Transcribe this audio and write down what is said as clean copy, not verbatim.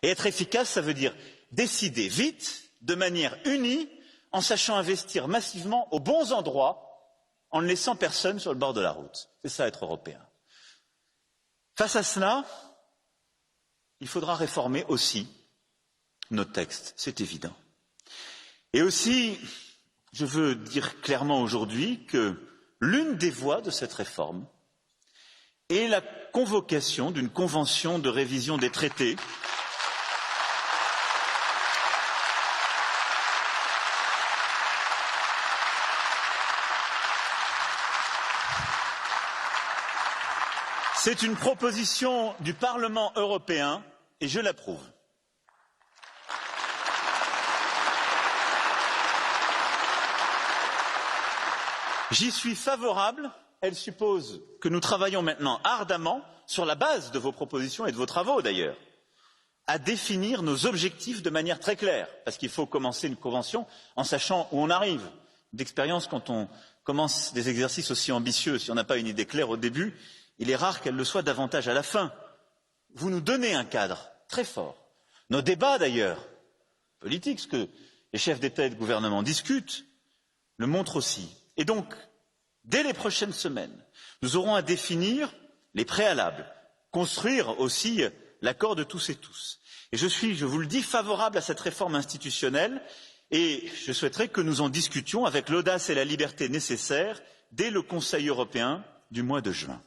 Et être efficace, ça veut dire décider vite, de manière unie, en sachant investir massivement aux bons endroits, en ne laissant personne sur le bord de la route. C'est ça être européen. Face à cela, il faudra réformer aussi nos textes, c'est évident. Et aussi, je veux dire clairement aujourd'hui que l'une des voies de cette réforme est la convocation d'une convention de révision des traités C'est une proposition du Parlement européen et je l'approuve. J'y suis favorable. Elle suppose que nous travaillons maintenant ardemment, sur la base de vos propositions et de vos travaux d'ailleurs, à définir nos objectifs de manière très claire, parce qu'il faut commencer une convention en sachant où on arrive. D'expérience, quand on commence des exercices aussi ambitieux, si on n'a pas une idée claire au début, il est rare qu'elle le soit davantage à la fin. Vous nous donnez un cadre très fort. Nos débats d'ailleurs, politiques, ce que les chefs d'État et de gouvernement discutent, le montrent aussi. Et donc, dès les prochaines semaines, nous aurons à définir les préalables, construire aussi l'accord de tous et tous. Et je suis, je vous le dis, favorable à cette réforme institutionnelle et je souhaiterais que nous en discutions avec l'audace et la liberté nécessaires dès le Conseil européen du mois de juin.